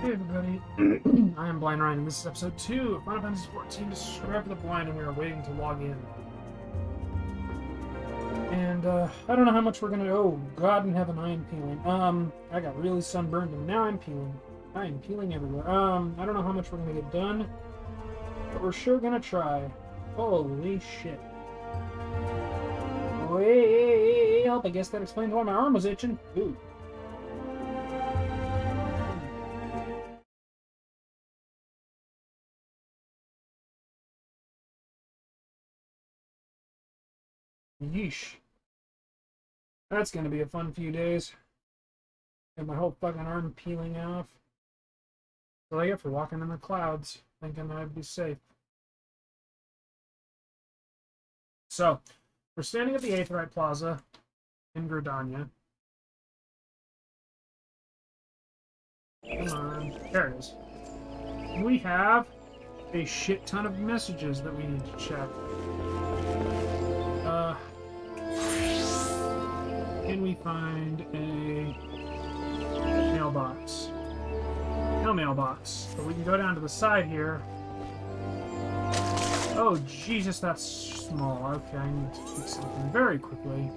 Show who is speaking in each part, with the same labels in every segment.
Speaker 1: Hey everybody, I am Blind Ryan, and this is episode 2 of Final Fantasy XIV, Describe the Blind, and we are waiting to log in. And, I don't know how much we're gonna... Oh, God in heaven, I am peeling. I got really sunburned, and now I'm peeling. I am peeling everywhere. I don't know how much we're gonna get done, but we're sure gonna try. Holy shit. Well, I guess that explains why my arm was itching. Ooh. Yeesh. That's gonna be a fun few days. Got my whole fucking arm peeling off. That's what I get for walking in the clouds, thinking I'd be safe. So, we're standing at the Aetheryte Plaza in Gridania. Come on. There it is. We have a shit ton of messages that we need to check. Can we find a mailbox? No mailbox. But we can go down to the side here. Oh, Jesus, that's small. Okay, I need to fix something very quickly.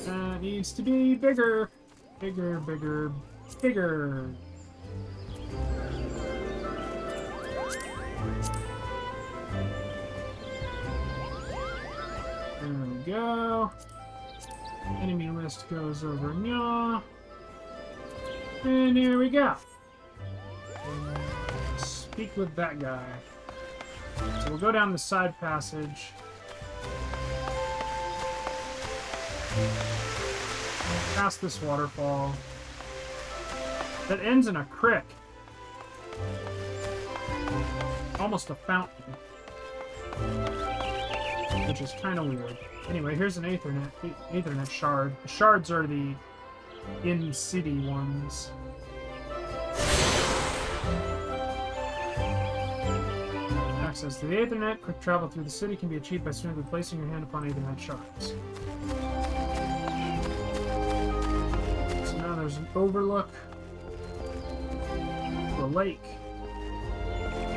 Speaker 1: That needs to be bigger. Bigger, bigger, bigger. There we go. Enemy list goes over now. And here we go. Speak with that guy. So we'll go down the side passage. Past this waterfall. That ends in a crick. Almost a fountain. Which is kind of weird. Anyway, here's an Aethernet shard. The shards are the in-city ones. Access to the Aethernet. Quick travel through the city can be achieved by simply placing your hand upon Aethernet shards. So now there's an overlook. The lake.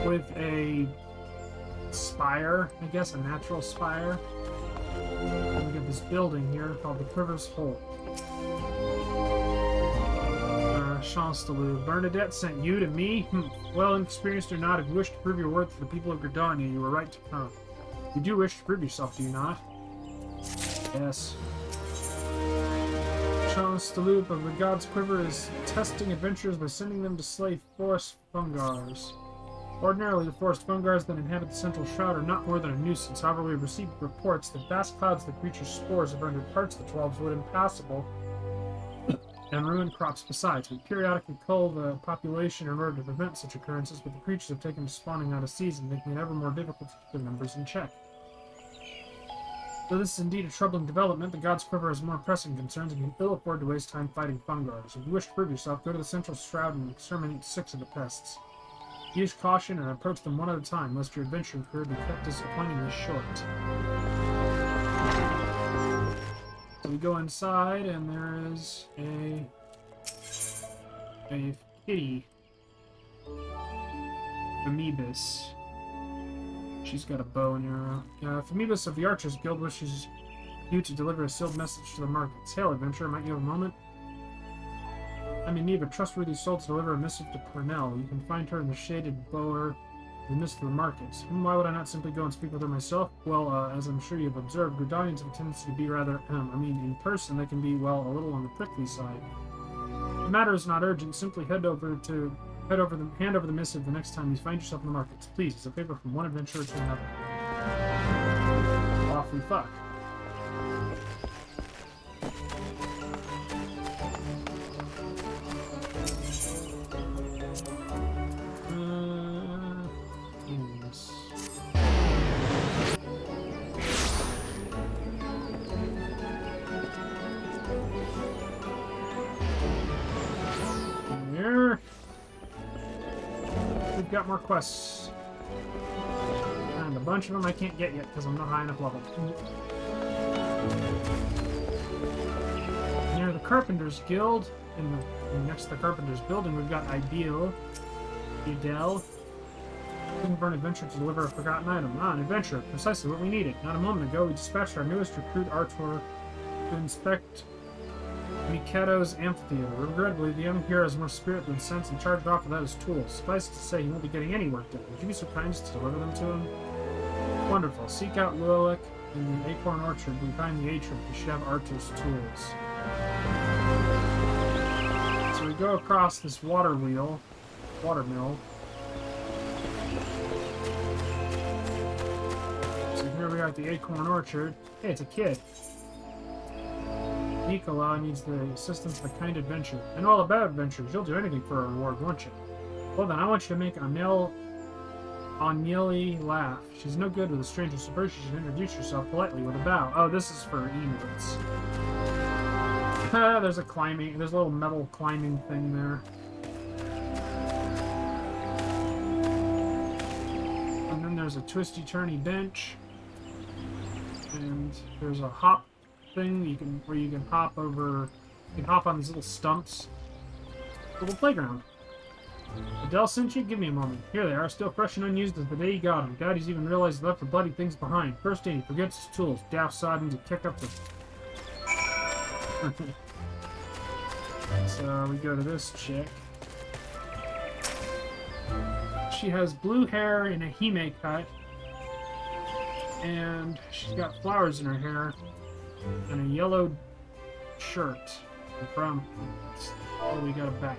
Speaker 1: With a spire, I guess, a natural spire. And we get this building here called the Quiver's Hole. Chancellor, Bernadette sent you to me? Well, inexperienced or not, if you wish to prove your worth to the people of Gerdani, you were right to come. You do wish to prove yourself, do you not? Yes. Chancellor of the God's Quiver is testing adventurers by sending them to slay forest fungars. Ordinarily, the forest fungars that inhabit the central shroud are not more than a nuisance. However, we have received reports that vast clouds of the creature's spores have rendered parts of the 12's wood impassable and ruined crops besides. We periodically cull the population in order to prevent such occurrences, but the creatures have taken to spawning out of season, making it ever more difficult to keep their numbers in check. Though this is indeed a troubling development, the God's Quiver has more pressing concerns and can ill afford to waste time fighting fungars. If you wish to prove yourself, go to the central shroud and exterminate 6 of the pests. Use caution and approach them one at a time, lest your adventure career be kept disappointingly short. So we go inside, and there is a kitty. Phoebus. She's got a bow and arrow. Phoebus of the Archers Guild wishes you to deliver a sealed message to the markets. Hail, adventurer, might you have a moment? I'm in need of a trustworthy soul to deliver a missive to Purnell. You can find her in the shaded bower in the midst of the markets. Why would I not simply go and speak with her myself? Well, as I'm sure you've observed, Gridanians have a tendency to be rather, in person they can be, well, a little on the prickly side. The matter is not urgent. Simply hand over the missive the next time you find yourself in the markets. Please, it's a favor from one adventurer to another. Off we fuck. We've got more quests. And a bunch of them I can't get yet because I'm not high enough level. Near the Carpenter's Guild. Next to the Carpenter's Building, we've got Idel. Looking for an adventure to deliver a forgotten item. Ah, an adventure. Precisely what we needed. Not a moment ago, we dispatched our newest recruit, Artur, to inspect Mikado's amphitheater. Regrettably, the young hero has more spirit than sense and charged off without his tools. Suffice to say, he won't be getting any work done. Would you be so kind as to deliver them to him? Wonderful. Seek out Lilac in the Acorn Orchard. We find the atrium. We should have Artur's tools. So we go across this water mill. So here we are at the Acorn Orchard. Hey, it's a kid. Nicola needs the assistance of a kind adventure. I know all about adventures. You'll do anything for a reward, won't you? Well then, I want you to make Agnelli laugh. She's no good with a stranger, so first you should introduce yourself politely with a bow. Oh, this is for Emeralds. There's a little metal climbing thing there. And then there's a twisty-turny bench. And there's a hop thing where you can hop over. You can hop on these little stumps. Little playground. Adele sent you? Give me a moment. Here they are, still fresh and unused as the day he got them. Daddy's even realized he left the bloody things behind. First aid, he forgets his tools. Daft sodding to kick up the... So we go to this chick. She has blue hair in a hime cut. And she's got flowers in her hair. And a yellow shirt. From... Oh, we got a bag.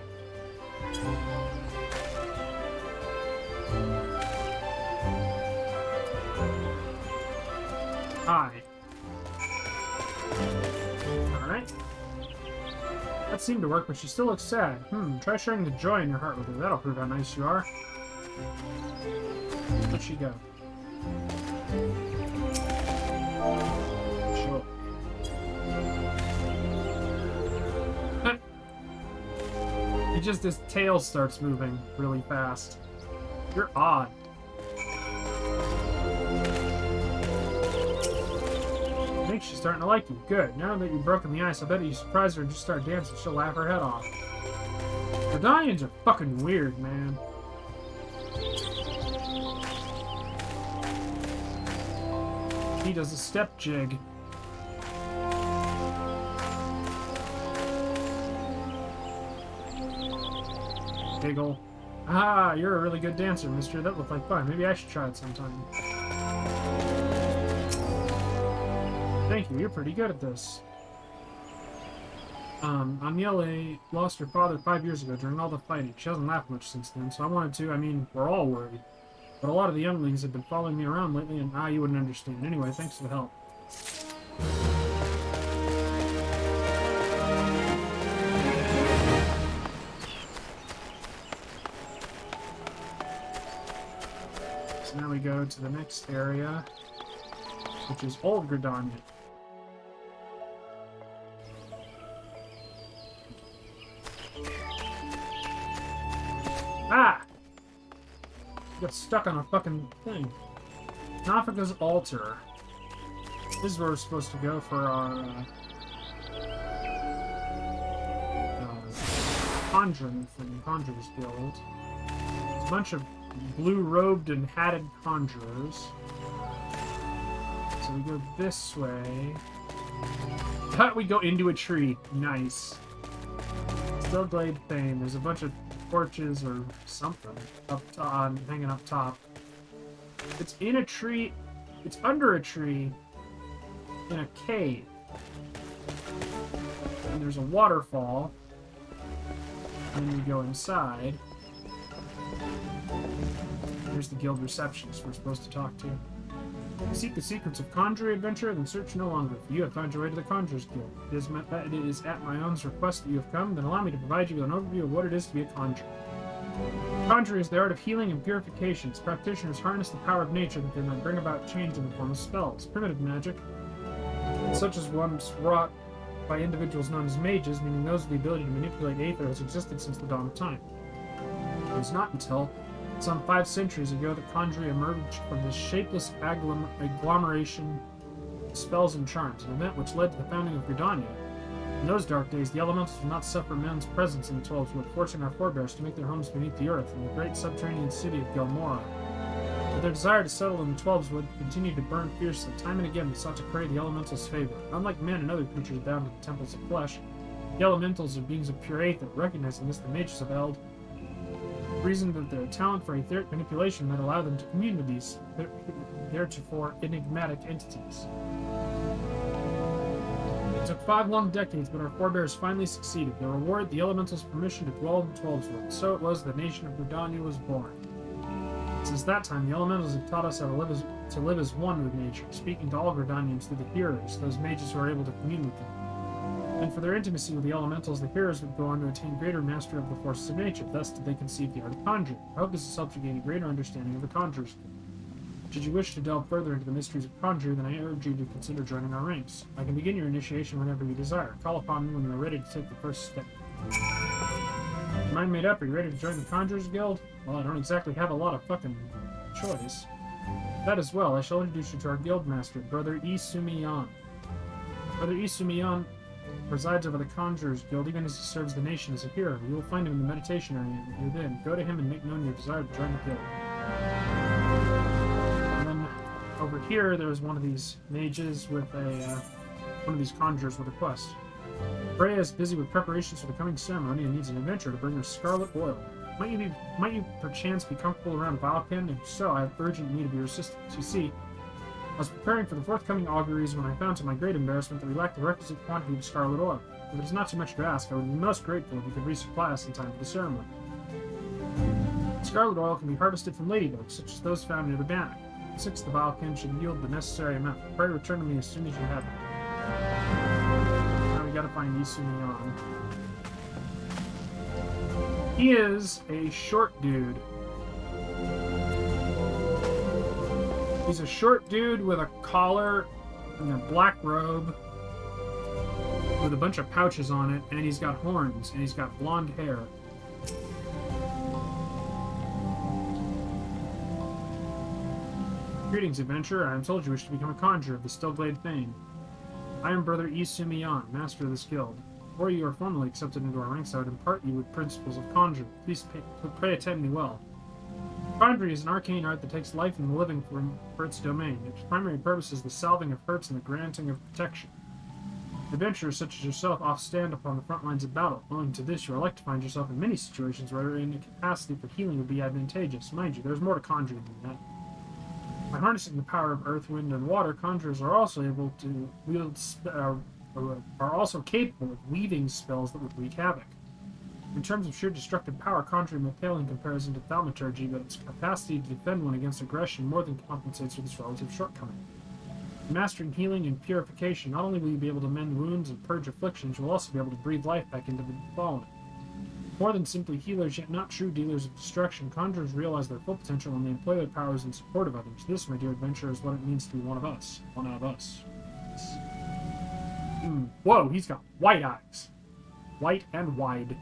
Speaker 1: Hi. Alright. That seemed to work, but she still looks sad. Try sharing the joy in your heart with her. That'll prove how nice you are. Where'd she go? Sure. His tail starts moving really fast. You're odd. I think she's starting to like you. Good. Now that you've broken the ice, I bet you surprise her and just start dancing. She'll laugh her head off. Gerdanians are fucking weird, man. He does a step jig. Giggle. Ah, you're a really good dancer, mister. That looked like fun. Maybe I should try it sometime. Thank you. You're pretty good at this. Agnelli lost her father 5 years ago during all the fighting. She hasn't laughed much since then, so I wanted to. I mean, we're all worried. But a lot of the younglings have been following me around lately, and you wouldn't understand. Anyway, thanks for the help. So now we go to the next area, which is Old Gridania. Ah! Got stuck on a fucking thing. Nafika's altar. This is where we're supposed to go for our conjuring thing, Conjurer'S Guild. It's a bunch of blue-robed and hatted conjurers. So we go this way. We go into a tree. Nice. Still Glade Fame. There's a bunch of torches or something hanging up top. It's in a tree. It's under a tree in a cave. And there's a waterfall. And then we go inside. There's the guild receptionist we're supposed to talk to. Seek the secrets of conjuring adventure, then search no longer, for you have found your way to the Conjurer'S Guild. It is at my own request that you have come, then allow me to provide you with an overview of what it is to be a conjurer. Conjuring is the art of healing and purification. Its practitioners harness the power of nature that they might bring about change in the form of spells. Primitive magic, such as ones wrought by individuals known as mages, meaning those with the ability to manipulate aether, has existed since the dawn of time. It was not until some 5 centuries ago that conjuring emerged from this shapeless agglomeration of spells and charms, an event which led to the founding of Gridania. In those dark days, the elementals would not suffer men's presence in the Twelves Wood, forcing our forebears to make their homes beneath the earth in the great subterranean city of Gelmora. But their desire to settle in the Twelves Wood continued to burn fiercely. Time and again, they sought to crave the elementals' favor. Unlike men and other creatures bound to the temples of flesh, the elementals are beings of pure aether. Recognizing this, the mages have held reasoned that their talent for etheric manipulation might allow them to commune with these heretofore enigmatic entities. It took 5 long decades, but our forebears finally succeeded. They rewarded the elementals' permission to dwell in the Twelves Wood. So it was the nation of Gridania was born. Since that time, the elementals have taught us how to live as one with nature, speaking to all Gerdanians through the hearers, those mages who are able to commune with them. And for their intimacy with the elementals, the hearers would go on to attain greater mastery of the forces of nature. Thus did they conceive the art of conjuring. I hope this has helped you gain a greater understanding of the Conjurer'S Guild. Should you wish to delve further into the mysteries of conjuring, then I urge you to consider joining our ranks. I can begin your initiation whenever you desire. Call upon me when you are ready to take the first step. Mind made up? Are you ready to join the Conjurer'S Guild? Well, I don't exactly have a lot of fucking choice. That as well, I shall introduce you to our guild master, Brother Isumiyan. Brother Isumiyan presides over the Conjurer'S Guild, even as he serves the nation as a hero. You will find him in the meditation area within. Go to him and make known your desire to join the guild. And then over here, there's one of these mages with one of these conjurers with a quest. Freya is busy with preparations for the coming ceremony and needs an adventurer to bring her scarlet oil. Might you perchance be comfortable around Valken? If so, I have urgent need of your assistance. You see, I was preparing for the forthcoming auguries when I found to my great embarrassment that we lacked the requisite quantity of scarlet oil. If it is not too much to ask, I would be most grateful if you could resupply us in time for the ceremony. Scarlet oil can be harvested from ladybugs, such as those found near the bannock. 6 of the Valken should yield the necessary amount. Pray return to me as soon as you have it. Now we gotta find Isumiyan. He is a short dude. He's a short dude with a collar and a black robe with a bunch of pouches on it, and he's got horns, and he's got blonde hair. Greetings, adventurer. I am told you wish to become a conjurer of the Stillglade fame. I am Brother Isumiyan, master of this guild. Before you are formally accepted into our ranks, I would impart you with principles of conjuring. Please pray attend me well. Conjuring is an arcane art that takes life and the living for its domain. Its primary purpose is the salving of hurts and the granting of protection. Adventurers such as yourself often stand upon the front lines of battle. Owing to this, you are likely to find yourself in many situations where a capacity for healing would be advantageous. Mind you, there's more to conjuring than that. By harnessing the power of earth, wind, and water, conjurers are also able to wield are also capable of weaving spells that would wreak havoc. In terms of sheer destructive power, conjuring may pale in comparison to thaumaturgy, but its capacity to defend one against aggression more than compensates for this relative shortcoming. In mastering healing and purification, not only will you be able to mend wounds and purge afflictions, you will also be able to breathe life back into the fallen. More than simply healers, yet not true dealers of destruction, conjurers realize their full potential when they employ their powers in support of others. This, my dear adventurer, is what it means to be one of us. One of us. Whoa, he's got white eyes. White and wide.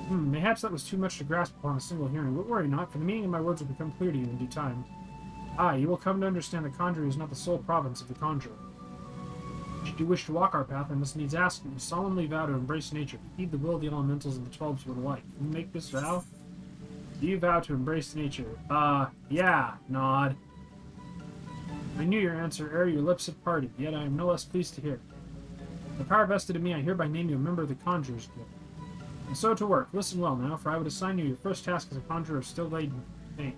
Speaker 1: Mayhaps that was too much to grasp upon a single hearing, but worry not, for the meaning of my words will become clear to you in due time. You will come to understand that conjuring is not the sole province of the conjurer. Should you wish to walk our path, I must needs ask that you solemnly vow to embrace nature, to heed the will of the elementals and the Twelves would alike. Can you make this vow? Do you vow to embrace nature? Yeah, nod. I knew your answer ere your lips had parted, yet I am no less pleased to hear. The power vested in me, I hereby name you a member of the Conjurer'S Guild. And so to work. Listen well now, for I would assign you your first task as a conjurer of Stillglade fame.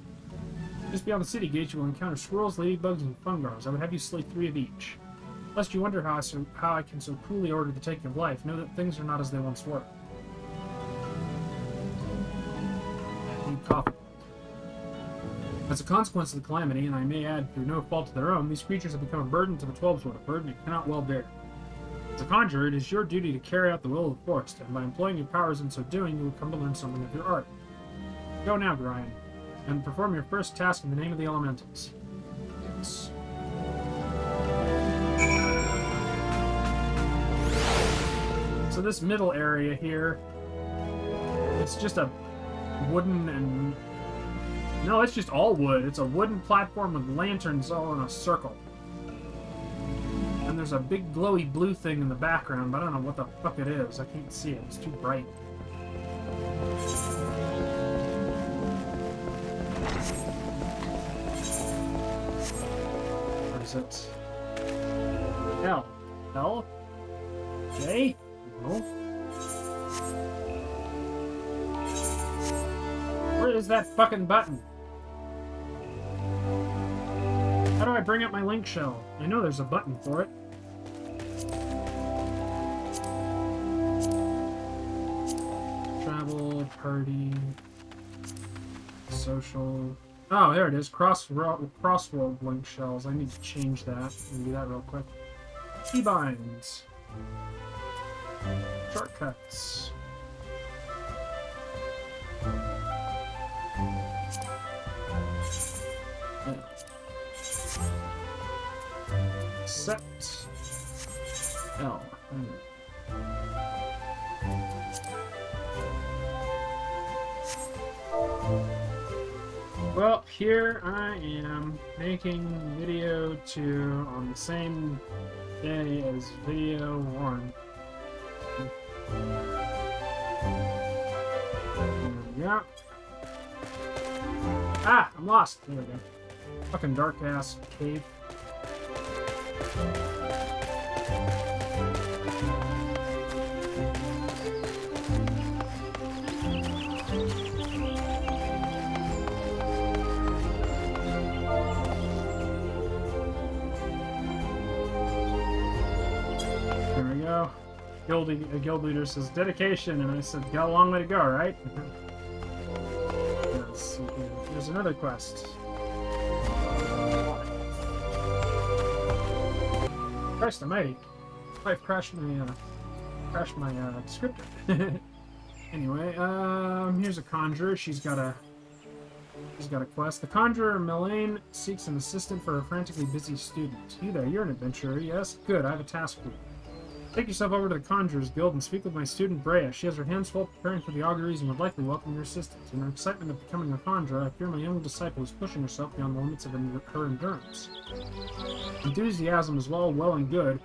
Speaker 1: Just beyond the city gate, you will encounter squirrels, ladybugs, and fungars. I would have you slay 3 of each. Lest you wonder how I can so cruelly order the taking of life, know that things are not as they once were. As a consequence of the calamity, and I may add through no fault of their own, these creatures have become a burden to the Twelves Wood, a burden it cannot well bear. As a conjurer, it is your duty to carry out the will of the forest, and by employing your powers in so doing, you will come to learn something of your art. Go now, Brian, and perform your first task in the name of the elementals. Yes. So this middle area here, it's just a wooden and... No, it's just all wood. It's a wooden platform with lanterns all in a circle. And And there's a big glowy blue thing in the background, but I don't know what the fuck it is. I can't see it. It's too bright. What is it? L. L? J? No. Where is that fucking button? How do I bring up my link shell? I know there's a button for it. Travel, party, social. Oh, there it is. Crossworld link shells. I need to change that. Let me do that real quick. Keybinds. Shortcuts. Set L. Well, here I am making video 2 on the same day as video 1. There we go. Ah, I'm lost. There we go. Fucking dark ass cave. There we go. A guild leader says dedication, and I said, got a long way to go, right? Let's see here. There's another quest. Christ almighty. I've crashed my descriptor. Anyway, here's a conjurer. She's got a quest. The conjurer Melaine seeks an assistant for a frantically busy student. You there, you're an adventurer, yes? Good, I have a task for you. Take yourself over to the Conjurer'S Guild and speak with my student Brea. She has her hands full preparing for the auguries and would likely welcome your assistance. In her excitement of becoming a conjurer, I fear my young disciple is pushing herself beyond the limits of her endurance. Enthusiasm is well and good,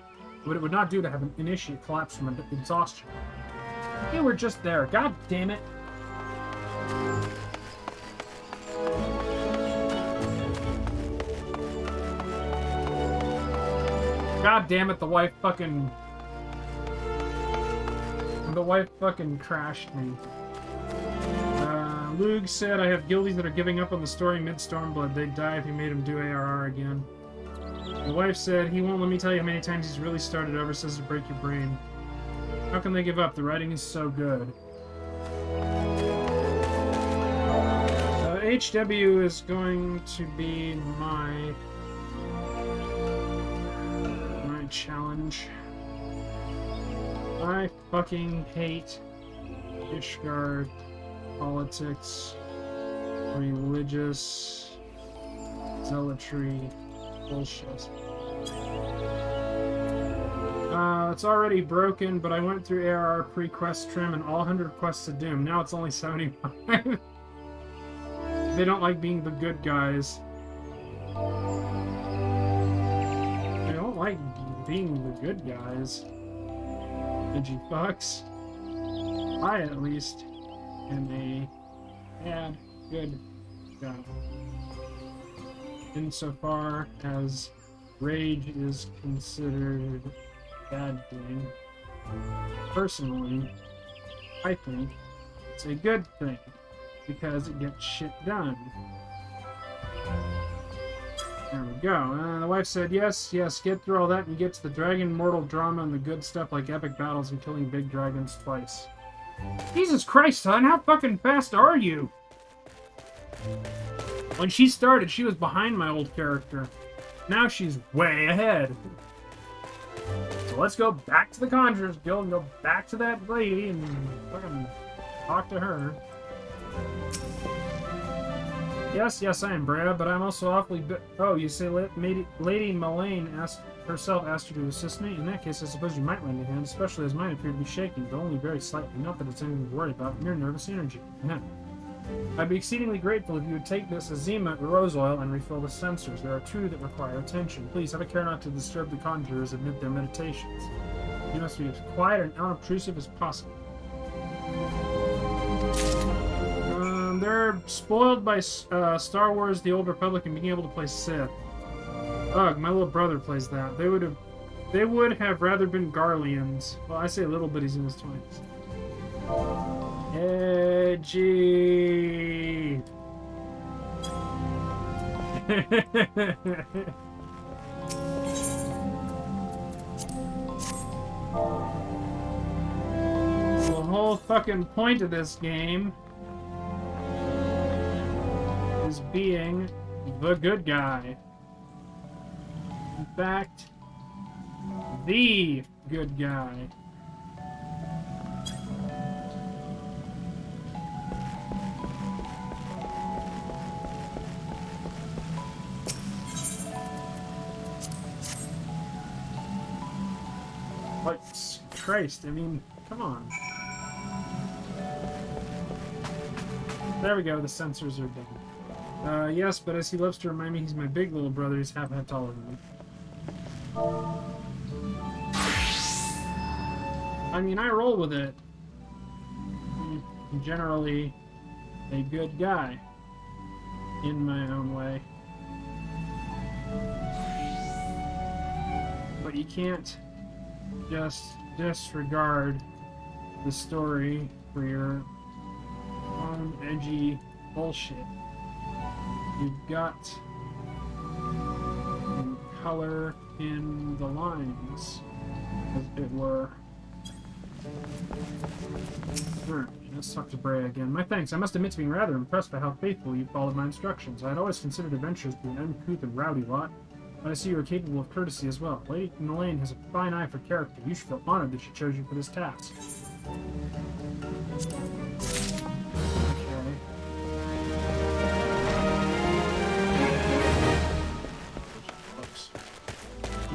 Speaker 1: but it would not do to have an initiate collapse from exhaustion. Hey, we're just there. God damn it. God damn it, the wife fucking crashed me. Lug said, I have guildies that are giving up on the story mid-Stormblood. They'd die if you made them do ARR again. The wife said, he won't let me tell you how many times he's really started over, says to break your brain. How can they give up? The writing is so good. HW is going to be my challenge. I fucking hate Ishgard, politics, religious zealotry, bullshit. It's already broken, but I went through ARR pre-quest trim and all 100 quests of Doom. Now it's only 75. They don't like being the good guys. They don't like being the good guys. Digi fucks. I, at least, am a bad, good guy. Insofar as rage is considered a bad thing, personally, I think it's a good thing, because it gets shit done. There we go. The wife said, yes, get through all that and get to the dragon mortal drama and the good stuff like epic battles and killing big dragons twice. Jesus Christ, son, how fucking fast are you? When she started, she was behind my old character. Now she's way ahead. So let's go back to the Conjurer'S Guild and go back to that lady and fucking talk to her. Yes, I am Brea, but I'm also awfully oh, you say Lady Melaine asked you to assist me? In that case, I suppose you might lend a hand, especially as mine appear to be shaking, but only very slightly. Not that it's anything to worry about, mere nervous energy. I'd be exceedingly grateful if you would take this azima rose oil and refill the censers. There are two that require attention. Please have a care not to disturb the conjurers amid their meditations. You must be as quiet and unobtrusive as possible. They're spoiled by Star Wars: The Old Republic and being able to play Sith. Ugh, my little brother plays that. They would have rather been Garleans. Well, I say little, but he's in his 20s. Edgy. The whole fucking point of this game is being the good guy. In fact, the good guy. Like, Christ, I mean, come on. There we go, the sensors are done. Yes, but as he loves to remind me, he's my big little brother. He's half a head taller than me. I mean, I roll with it. I'm generally a good guy. In my own way. But you can't just disregard the story for your own edgy bullshit. You've got to color in the lines, as it were. Alright, let's talk to Brea again. My thanks. I must admit to being rather impressed by how faithfully you followed my instructions. I had always considered adventurers to be an uncouth and rowdy lot, but I see you are capable of courtesy as well. Lady Elaine has a fine eye for character. You should feel honored that she chose you for this task.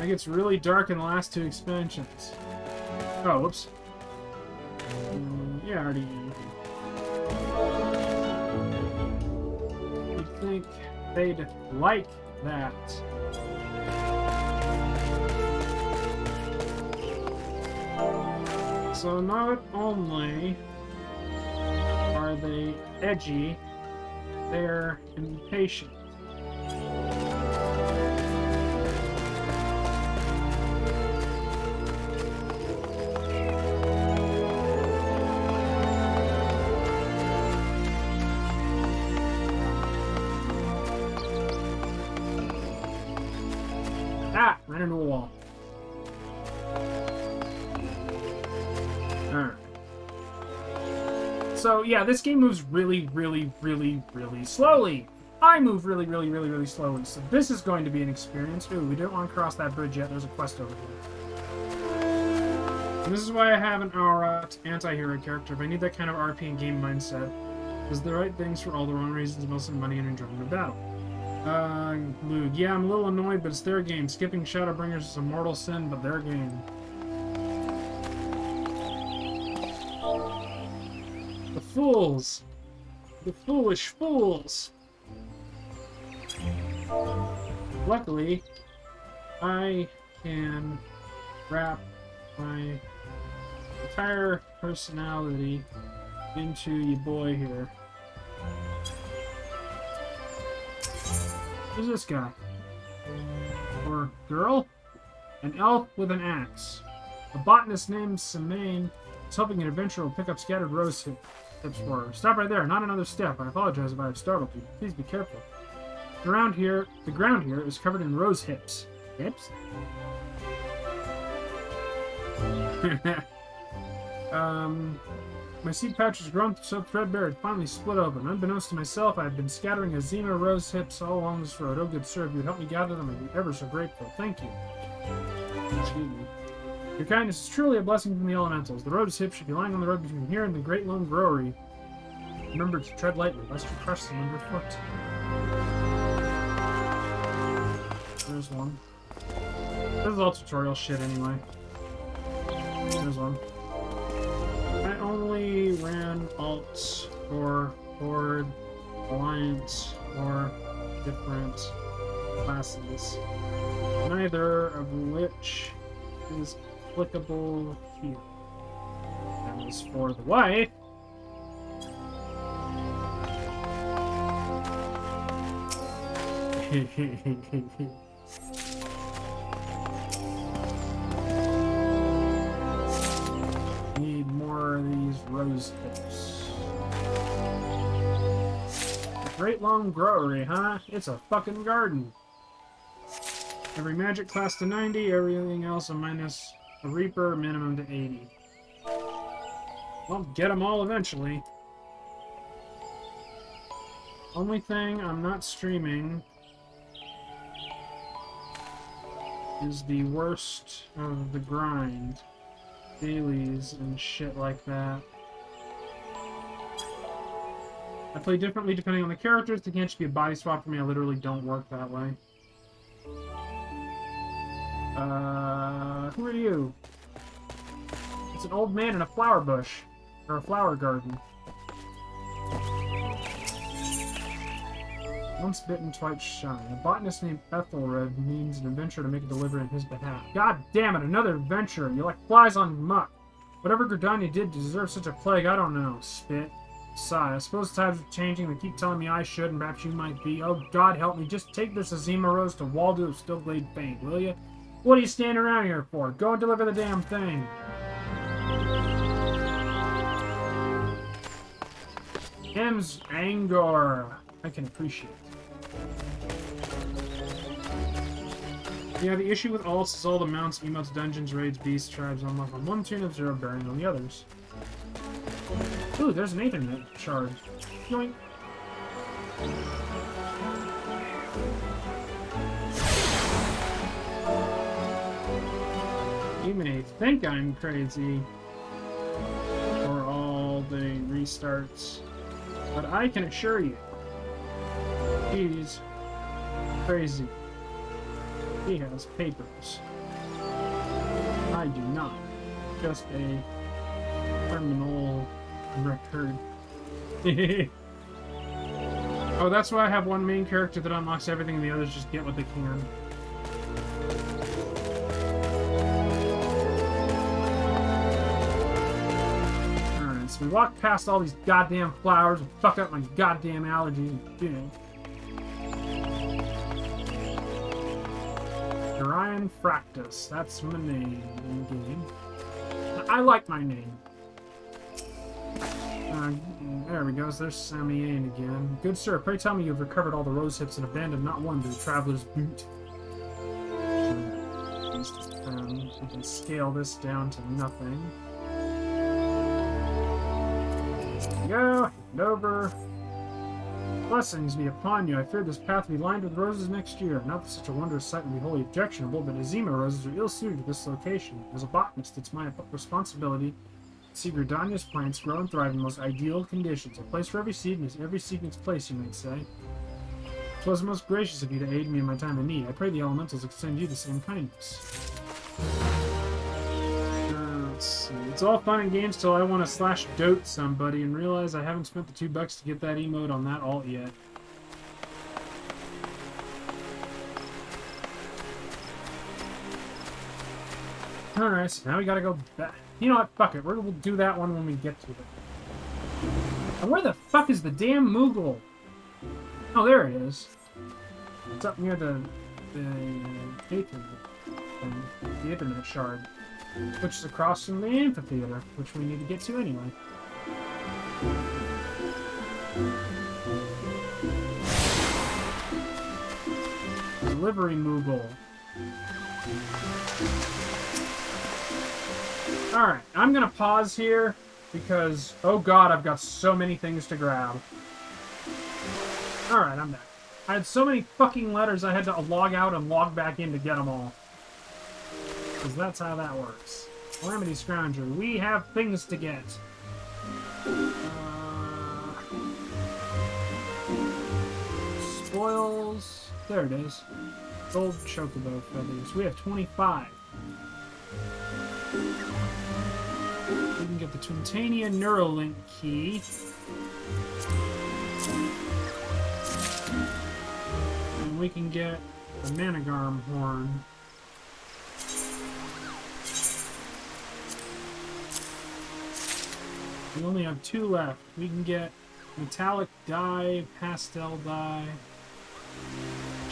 Speaker 1: It gets really dark in the last two expansions. Oh, whoops. Yeah, I already. You'd think they'd like that. So not only are they edgy, they're impatient. Ah! Ran into a wall. Alright. So, yeah, this game moves really, really, really, really slowly. I move really, really, really, really slowly. So this is going to be an experience. Ooh, we don't want to cross that bridge yet. There's a quest over here. And this is why I have an Aurat anti-hero character. If I need that kind of RP and game mindset, does the right things for all the wrong reasons, mostly money and enjoyment of battle. Lug. Yeah, I'm a little annoyed, but it's their game. Skipping Shadowbringers is a mortal sin, but their game. The fools! The foolish fools! Luckily, I can wrap my entire personality into you boy here. Who's this guy? Or girl? An elf with an axe. A botanist named Semaine is helping an adventurer pick up scattered rose tips for her. Stop right there, not another step. I apologize if I have startled you. Please be careful. The ground here is covered in rose hips. Hips? My seed pouch has grown so threadbare it finally split open. Unbeknownst to myself, I have been scattering azima rose hips all along this road. Oh, good sir, if you would help me gather them, I'd be ever so grateful. Thank you. Excuse me. Your kindness is truly a blessing from the elementals. The rose hips should be lying on the road between here and the Great Lone Brewery. Remember to tread lightly, lest you crush them underfoot. There's one. This is all tutorial shit anyway. There's one. I only ran alt for skills, neither of which is applicable here. As for the wife, need more of these rose hips. Great long growery, huh? It's a fucking garden. Every magic class to 90, everything else a minus a reaper, minimum to 80. I'll get them all eventually. Only thing I'm not streaming is the worst of the grind. Dailies and shit like that. I play differently depending on the characters. They can't just be a body swap for me. I literally don't work that way. Who are you? It's an old man in a flower bush. Or a flower garden. Once bitten, twice shy. A botanist named Ethelred needs an adventurer to make a delivery on his behalf. God damn it, another adventurer! You're like flies on muck. Whatever Gerdani did to deserve such a plague, I don't know. Spit. Sigh. I suppose times are changing. They keep telling me I should, and perhaps you might be. Oh, God help me. Just take this Azima Rose to Waldo of Stillblade fame, will you? What are you standing around here for? Go and deliver the damn thing. M's anger. I can appreciate it. Yeah, the issue with alts is all the mounts, emotes, dungeons, raids, beasts, tribes unlock on one tune of 0 bearing on the others. Ooh, there's an Aethernet shard. Yoink. You may think I'm crazy for all the restarts, but I can assure you, he's crazy. He has papers. I do not. Just a criminal record. Oh, that's why I have one main character that unlocks everything and the others just get what they can. Alright, so we walk past all these goddamn flowers and fuck up my goddamn allergies, you know. Orion Fractus, that's my name in the game. I like my name. There we go, there's Sammy Ain again. Good sir, pray tell me you've recovered all the rose hips and abandoned not one to the traveler's boot. We can scale this down to nothing. There we go, hand over. Blessings be upon you. I feared this path would be lined with roses next year. Not that such a wondrous sight would be wholly objectionable, but Azima roses are ill-suited to this location. As a botanist, it's my responsibility to see Gridania's plants grow and thrive in the most ideal conditions. A place for every seed, and every seed in its place, you might say. It was most gracious of you to aid me in my time of need. I pray the elementals extend you the same kindness. Let's see. It's all fun and games till I want to /dote somebody and realize I haven't spent the $2 to get that emote on that alt yet. Alright, so now we gotta go back. You know what? Fuck it. We'll do that one when we get to it. And where the fuck is the damn Moogle? Oh, there it is. It's up near the Aethernet shard. Which is across from the amphitheater, which we need to get to anyway. Delivery Moogle. Alright, I'm gonna pause here because, oh god, I've got so many things to grab. Alright, I'm back. I had so many fucking letters I had to log out and log back in to get them all. Because that's how that works. Calamity Scrounger, we have things to get. Spoils. There it is. Gold chocobo feathers. We have 25. We can get the Twintania Neuralink key. And we can get the Managarm horn. We only have 2 left. We can get metallic dye, pastel dye,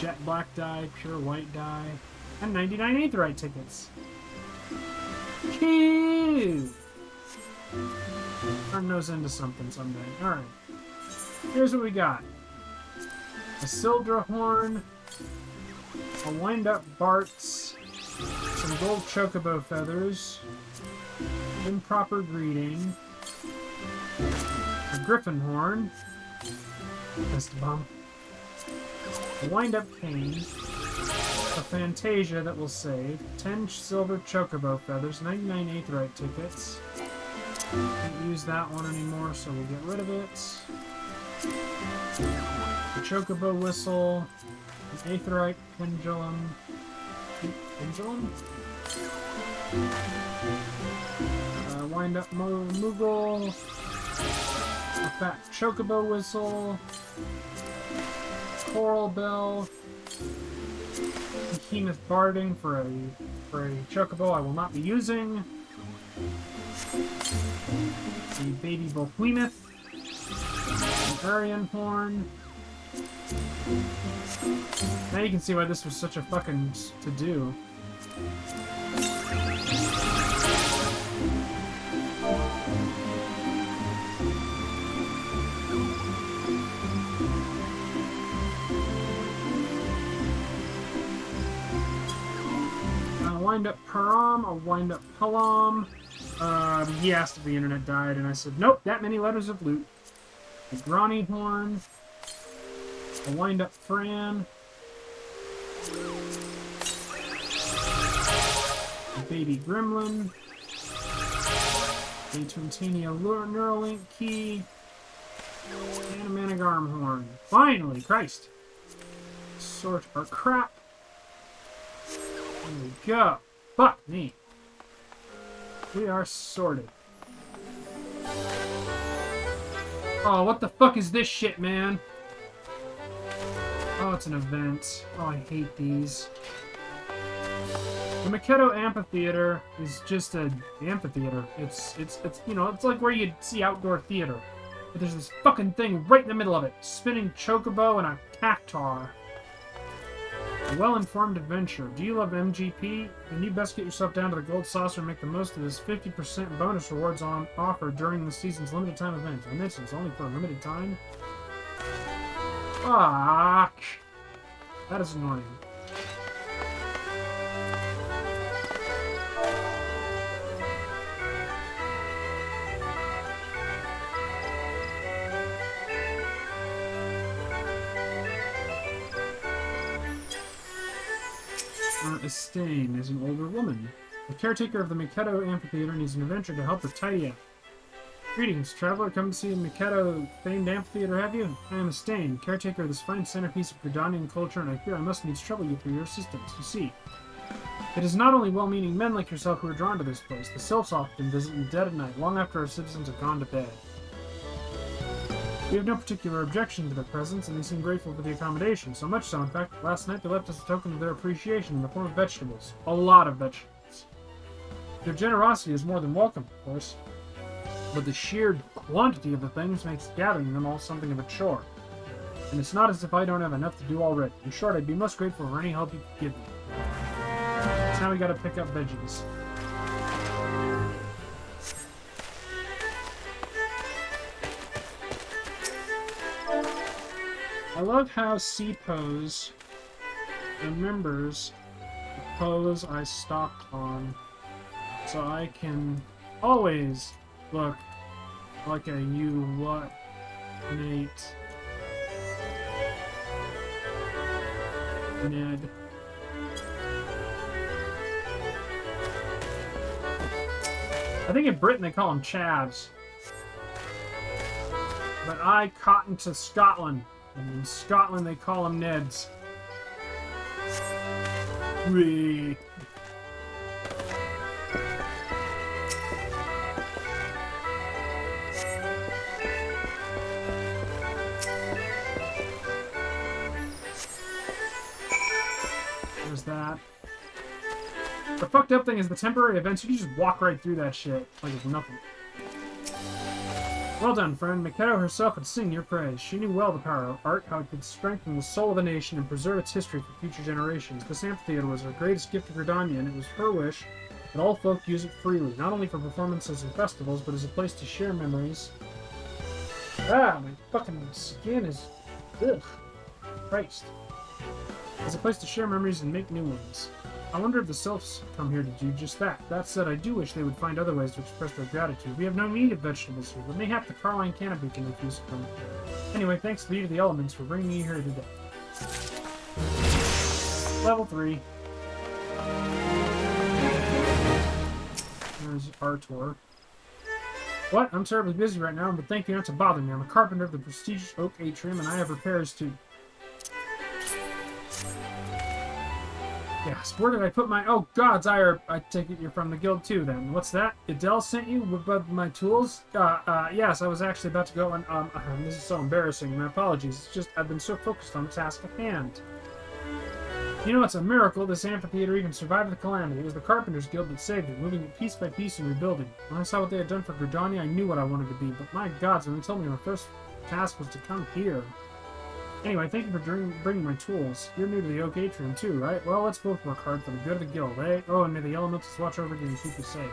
Speaker 1: jet black dye, pure white dye, and 99 aetheryte tickets. Cute! Turn those into something someday. Alright. Here's what we got. A Sildra horn, a wind-up Bart's, some gold chocobo feathers, improper greeting, a griffin horn, fist bump, a wind-up cane, a Fantasia that will save, 10 silver chocobo feathers, 99 aetheryte tickets. Can't use that one anymore, so we'll get rid of it. A chocobo whistle, an aetheryte pendulum. Pendulum? Wind up Moogle. A fat chocobo whistle. Coral bell. Behemoth barding for a chocobo I will not be using. The baby behemoth. An Aryan horn. Now you can see why this was such a fucking to-do. Wind up Param, a wind up Palam. He asked if the internet died, and I said, nope, that many letters of loot. A Gerdani horn. A wind up Fran. A baby gremlin. A Twintania Neuralink key. And a Managarm horn. Finally, Christ. Sort our crap. There we go. Fuck me. We are sorted. Oh, what the fuck is this shit, man? Oh, it's an event. Oh, I hate these. The Makedo Amphitheater is just an amphitheater. It's you know, it's like where you'd see outdoor theater. But there's this fucking thing right in the middle of it. Spinning chocobo and a cactar. A well-informed adventure. Do you love MGP? Then you best get yourself down to the Gold Saucer and make the most of this 50% bonus rewards on offer during the season's limited time event. I mentioned it's only for a limited time. Fuck! That is annoying. Estain is an older woman. The caretaker of the Makedo Amphitheater needs an adventure to help her tidy up. Greetings, traveler. Come to see the Makedo famed amphitheater, have you? I am Estain, caretaker of this fine centerpiece of Gridanian culture, and I fear I must needs trouble you for your assistance. You see, it is not only well-meaning men like yourself who are drawn to this place. The sylphs often visit in the dead of night, long after our citizens have gone to bed. We have no particular objection to their presence, and they seem grateful for the accommodation. So much so, in fact, last night they left us a token of their appreciation in the form of vegetables. A lot of vegetables. Their generosity is more than welcome, of course. But the sheer quantity of the things makes gathering them all something of a chore. And it's not as if I don't have enough to do already. In short, I'd be most grateful for any help you could give me. So now we gotta pick up veggies. I love how C-Pose remembers the pose I stopped on, so I can always look like a Nate Ned. I think in Britain they call them chavs, but I cotton to Scotland. And in Scotland, they call them Neds. Whee. The fucked up thing is the temporary events, you can just walk right through that shit like it's nothing. Well done, friend. Mikado herself would sing your praise. She knew well the power of art, how it could strengthen the soul of a nation and preserve its history for future generations. This amphitheater was her greatest gift to Gridania, and it was her wish that all folk use it freely, not only for performances and festivals, but as a place to share memories. Ah, my fucking skin is... Ugh. Christ. As a place to share memories and make new ones. I wonder if the Sylphs come here to do just that. That said, I do wish they would find other ways to express their gratitude. We have no need of vegetables here, but mayhap the Carline canopy can infuse them. Anyway, thanks to you to the elements for bringing me here today. Level 3. There's Artor. What? I'm terribly busy right now, but thank you not to bother me. I'm a carpenter of the prestigious oak atrium, and I have repairs to... Yes, where did I put my... Oh, God's ire. I take it you're from the guild, too, then. What's that? Adele sent you with my tools? Yes, I was actually about to go and, this is so embarrassing. My apologies. It's just I've been so focused on the task at hand. You know, it's a miracle this amphitheater even survived the calamity. It was the Carpenters' Guild that saved it, moving it piece by piece and rebuilding. When I saw what they had done for Gerdani, I knew what I wanted to be, but my gods, when they told me my first task was to come here. Anyway, thank you for bringing my tools. You're new to the Oak Atrium too, right? Well, let's both work hard for the good of the guild, eh? Oh, and may the elementals watch over you and keep you safe.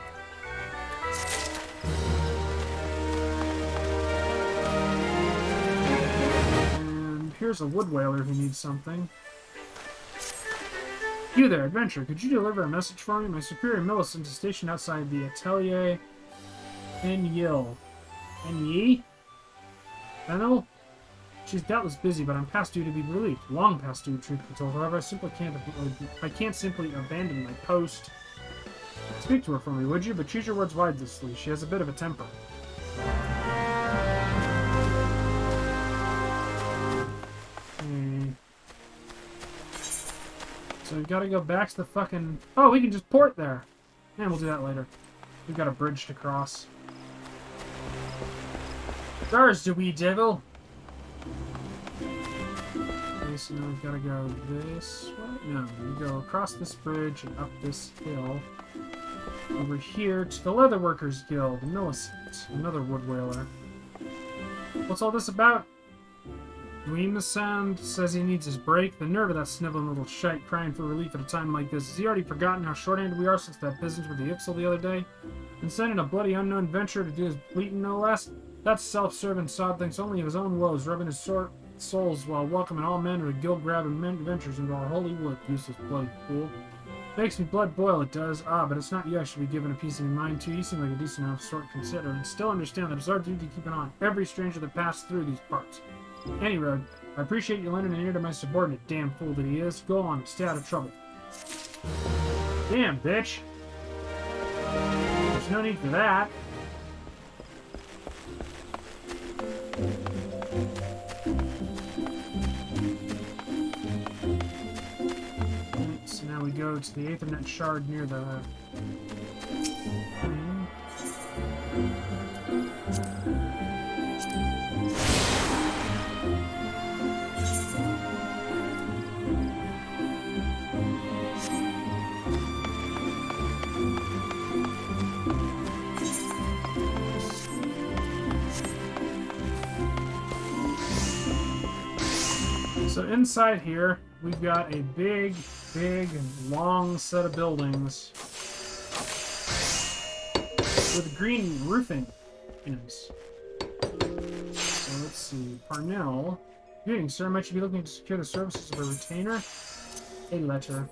Speaker 1: And here's a wood whaler who needs something. You there, adventurer. Could you deliver a message for me? My superior Millicent is stationed outside the Atelier Enyil. Enyi? Fennel? She's doubtless busy, but I'm past due to be relieved. Long past due, truth be told. However, I can't simply abandon my post. Speak to her for me, would you? But choose your words wisely. She has a bit of a temper. Okay. So we've got to go back to the fucking... Oh, we can just port there. Yeah, we'll do that later. We've got a bridge to cross. Stars, the wee devil! Okay, so now we've got to go this way. No, we go across this bridge and up this hill. Over here to the Leatherworkers' Guild. Millicent, another wood whaler. What's all this about? Dweem Sound says he needs his break. The nerve of that sniveling little shite crying for relief at a time like this. Has he already forgotten how short-handed we are since that business with the Ixal the other day? And sending a bloody unknown venturer to do his bleating, no less? That self-serving sod thinks only of his own woes, rubbing his souls while welcoming all men who guild-grabbing ventures into our holy wood. Useless bloody fool. Makes me blood boil, it does. Ah, but it's not you I should be giving a piece of my mind to. You seem like a decent enough sort to consider, and still understand that it's our duty to keep an eye on every stranger that passes through these parts. Anyway, I appreciate you lending an ear to my subordinate, damn fool that he is. Go on, stay out of trouble. Damn, bitch! There's no need for that. So now we go to the Aethernet shard near the... So inside here, we've got a big, long set of buildings with green roofing. So let's see. Parnell. Greetings, sir. Might you be looking to secure the services of a retainer? A letter.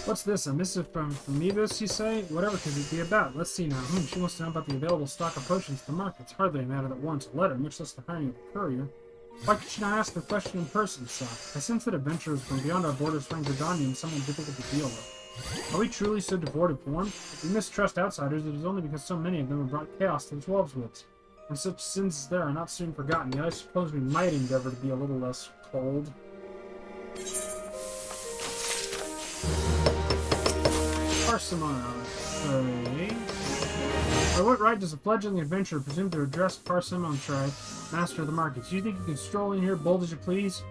Speaker 1: What's this? A missive from Mevis, you say? Whatever could it be about? Let's see now. She wants to know about the available stock of potions at the market. It's hardly a matter that warrants a letter, much less the hiring of a courier. Why could she not ask the question in person, sir? I sense that adventurers from beyond our borders find Gerdani somewhat difficult to deal with. Are we truly so devoid of form? If we mistrust outsiders, it is only because so many of them have brought chaos to the Twelveswoods. And such sins as there are not soon forgotten, yet I suppose we might endeavor to be a little less cold. Parsimon. Okay. By what right does a fledgling adventurer presume to address Parsimon, master of the markets? Do you think you can stroll in here bold as you please?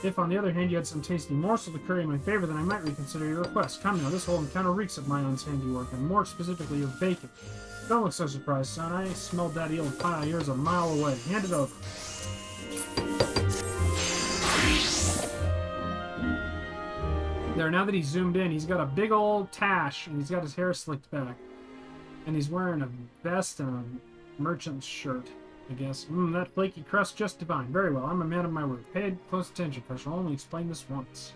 Speaker 1: If, on the other hand, you had some tasty morsel to curry in my favor, then I might reconsider your request. Come now, this whole encounter reeks of my own handiwork, and more specifically of bacon. Don't look so surprised, son. I smelled that eel pie of yours a mile away. Hand it over. There, now that he's zoomed in, he's got a big old tash, and he's got his hair slicked back. And he's wearing a vest and a merchant's shirt, I guess. That flaky crust, just divine. Very well, I'm a man of my word. Pay close attention, for I shall only explain this once.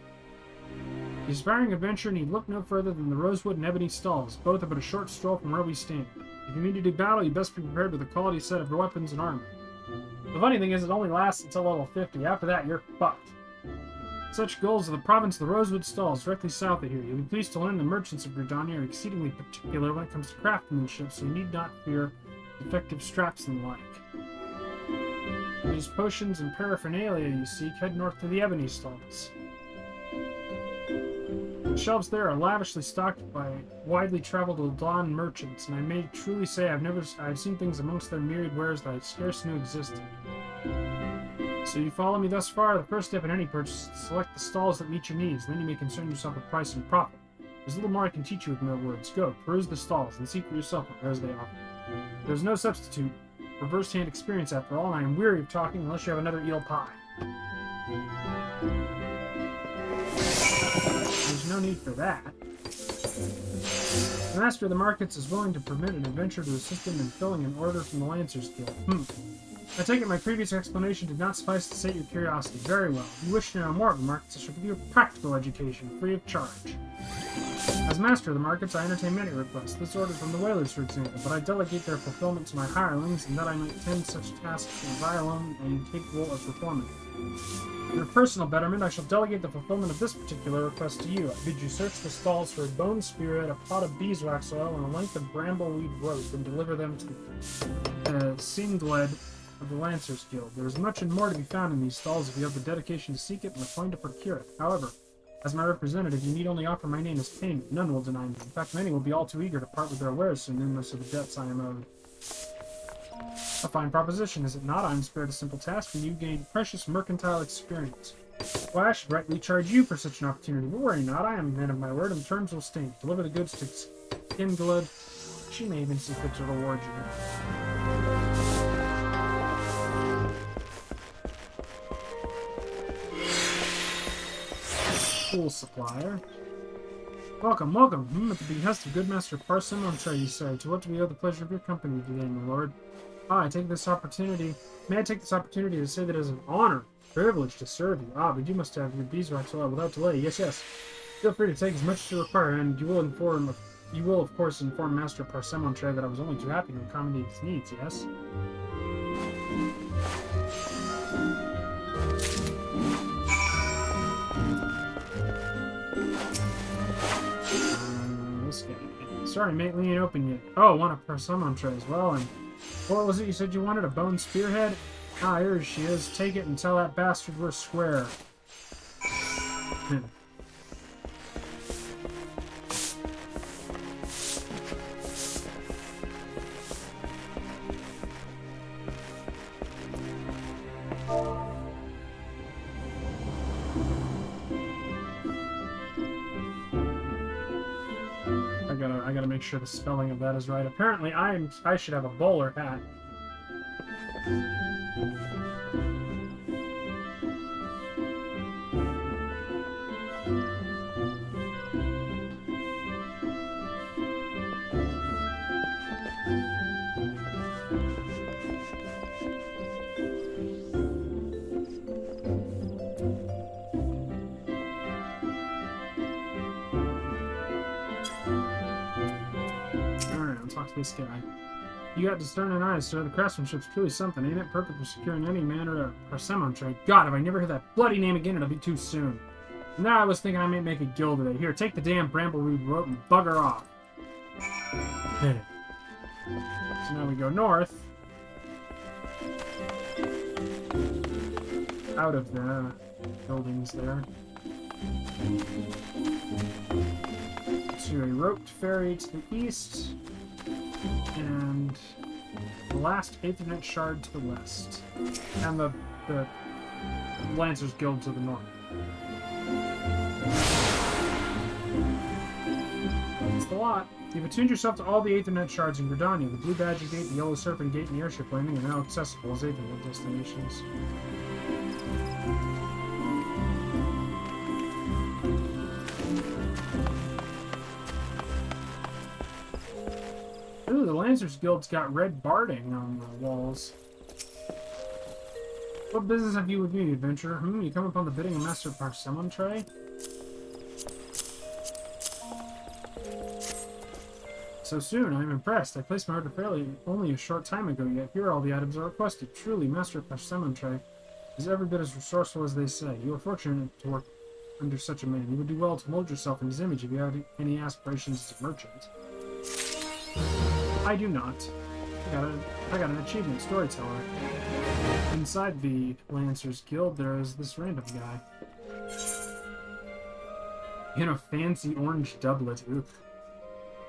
Speaker 1: The aspiring adventurer need look no further than the rosewood and ebony stalls, both are but a short stroll from where we stand. If you mean to do battle, you best be prepared with a quality set of weapons and armor. The funny thing is, it only lasts until level 50. After that, you're fucked. Such goals are the province of the Rosewood Stalls, directly south of here. You'll be pleased to learn the merchants of Gridania are exceedingly particular when it comes to craftsmanship, so you need not fear defective straps and the like. These potions and paraphernalia you seek, head north to the Ebony Stalls. The shelves there are lavishly stocked by widely traveled Uldan merchants, and I may truly say I've seen things amongst their myriad wares that I scarce knew existed. So you follow me thus far? The first step in any purchase is to select the stalls that meet your needs, then you may concern yourself with price and profit. There's little more I can teach you with mere words. Go, peruse the stalls, and see for yourself what wares they offer. There's no substitute for first-hand experience after all, and I am weary of talking unless you have another eel pie. There's no need for that. The master of the markets is willing to permit an adventurer to assist him in filling an order from the Lancers Guild. I take it my previous explanation did not suffice to sate your curiosity. Very well. If you wish to know more of the markets, I shall give you a practical education, free of charge. As master of the markets, I entertain many requests. This order from the whalers, for example, but I delegate their fulfillment to my hirelings, and that I might tend such tasks as I alone am capable of performing. For your personal betterment, I shall delegate the fulfillment of this particular request to you. I bid you search the stalls for a bone spearhead, a pot of beeswax oil, and a length of brambleweed rope, and deliver them to the Singled of the Lancers Guild. There is much and more to be found in these stalls if you have the dedication to seek it and the coin to procure it. However, as my representative, you need only offer my name as payment. None will deny me. In fact, many will be all too eager to part with their wares, so numerous are the debts I am owed. A fine proposition, is it not? I am spared a simple task, and you gain precious mercantile experience. Why, I should rightly charge you for such an opportunity, but worry not, I am a man of my word, and terms will stand. Deliver the goods to Skinglood. She may even see fit to reward you. Pool supplier. Welcome, welcome. At the behest of good Master Parsimon, you say. To what do we owe the pleasure of your company today, my lord? May I take this opportunity to say that it is an honor, privilege to serve you. But you must have your beeswax oil without delay. Yes, yes. Feel free to take as much as you require, and you will of course inform Master Parsimon that I was only too happy to accommodate his needs, yes? This guy. Sorry, mate, we ain't open yet. Oh, want a Parsimon tray as well, and what was it you said you wanted? A bone spearhead? Here she is. Take it and tell that bastard we're square. I gotta make sure the spelling of that is right. Apparently, I should have a bowler hat. This guy. You got discerning eyes, sir. The craftsmanship's truly something, ain't it? Perfect for securing any manner of Parsimon trade. God, if I never hear that bloody name again, it'll be too soon. Now I was thinking I might make a guild of it. Here, take the damn brambleweed rope and bugger off. So now we go north. Out of the buildings there. To a roped ferry to the east. And the last Aethernet shard to the west. And the Lancers Guild to the north. That's the lot. You've attuned yourself to all the Aethernet shards in Gridania. The Blue Badger Gate, the Yellow Serpent Gate, and the Airship Landing are now accessible as Aethernet destinations. Ooh, the Lancers Guild's got red barding on the walls. What business have you with me, adventurer? You come upon the bidding of Master Parsimon Tray? So soon, I'm impressed. I placed my order fairly only a short time ago, yet here all the items are requested. Truly, Master Parsimon Tray is every bit as resourceful as they say. You are fortunate to work under such a man. You would do well to mold yourself in his image if you had any aspirations as a merchant. I do not. I got an achievement, storyteller. Inside the Lancers Guild, there is this random guy. In a fancy orange doublet. Oof.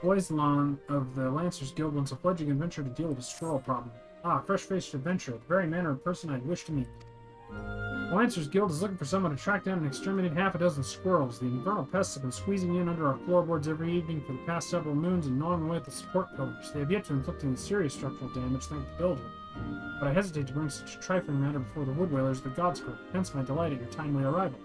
Speaker 1: Boys Lawn of the Lancers Guild wants a fledgling adventurer to deal with a scroll problem. Ah, fresh-faced adventurer, the very manner of person I'd wish to meet. The Lancers Guild is looking for someone to track down and exterminate half a dozen squirrels. The infernal pests have been squeezing in under our floorboards every evening for the past several moons and gnawing away at the support pillars. They have yet to inflict any serious structural damage, thank the builder. But I hesitate to bring such a trifling matter before the woodwhalers of the God's Court, hence my delight at your timely arrival.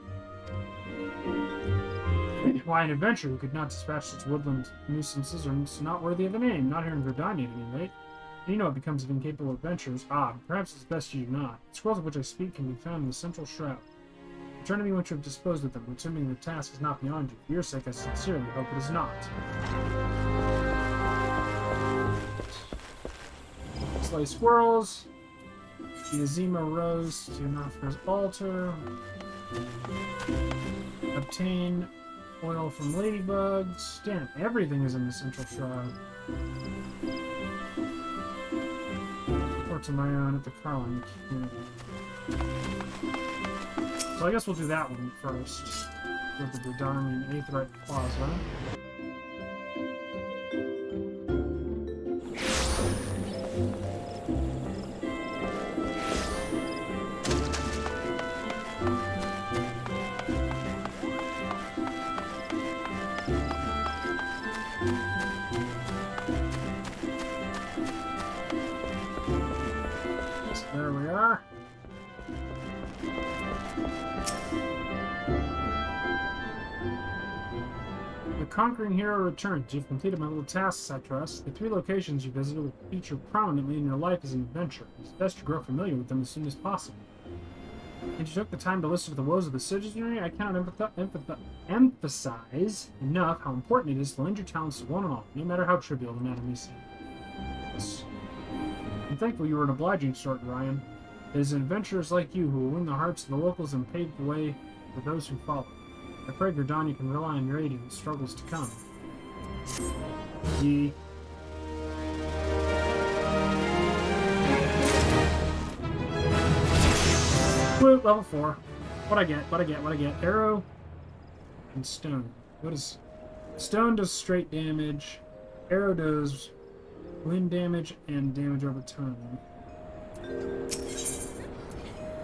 Speaker 1: Why, an adventurer who could not dispatch such woodland nuisances are not worthy of a name, not here in Gerdani at any rate. You know what becomes of incapable adventurers. Perhaps it's best you do not. The scrolls of which I speak can be found in the central shroud. Return to me once you have disposed of them, assuming the task is not beyond you. For your sake, I sincerely hope it is not. Slay squirrels. The Azima Rose to Nafka's altar. Obtain oil from ladybugs. Damn, everything is in the central shroud. Or to my own at the Carlin community. So I guess we'll do that one first. With the Gridania and Aetherite Plaza. There we are. The conquering hero returns. You've completed my little tasks, I trust. The 3 locations you visited will feature prominently in your life as an adventurer. It's best to grow familiar with them as soon as possible. And you took the time to listen to the woes of the citizenry. I cannot emphasize enough how important it is to lend your talents to one and all, no matter how trivial the matter may seem. I'm thankful you were an obliging sort, Ryan. It is adventurers like you who will win the hearts of the locals and pave the way for those who follow. I pray Gerdani can rely on your aid in the struggles to come. Woo, level 4. What I get? Arrow and stone. What is... Stone does straight damage. Arrow does wind damage and damage over time.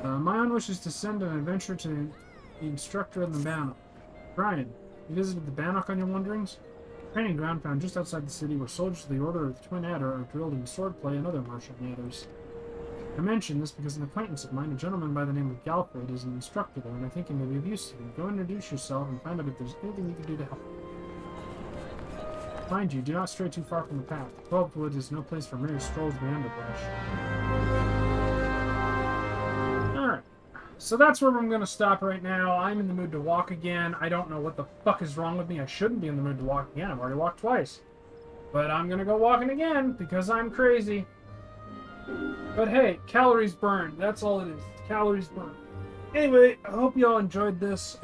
Speaker 1: My own wish is to send an adventurer to the instructor in the Bannock. Brian, you visited the Bannock on your wanderings? Training ground found just outside the city where soldiers of the Order of the Twin Adder are drilled in swordplay and other martial matters. I mention this because an acquaintance of mine, a gentleman by the name of Galfred, is an instructor there, and I think he may be of use to you. Go introduce yourself and find out if there's anything you can do to help. Mind you, do not stray too far from the path. The Twelfth Wood is no place for mere strolls in the underbrush. Alright, so that's where I'm going to stop right now. I'm in the mood to walk again. I don't know what the fuck is wrong with me. I shouldn't be in the mood to walk again. I've already walked twice. But I'm going to go walking again because I'm crazy. But hey, calories burned. That's all it is. Calories burned. Anyway, I hope you all enjoyed this.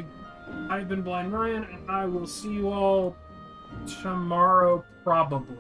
Speaker 1: I've been Blind Ryan, and I will see you all tomorrow, probably.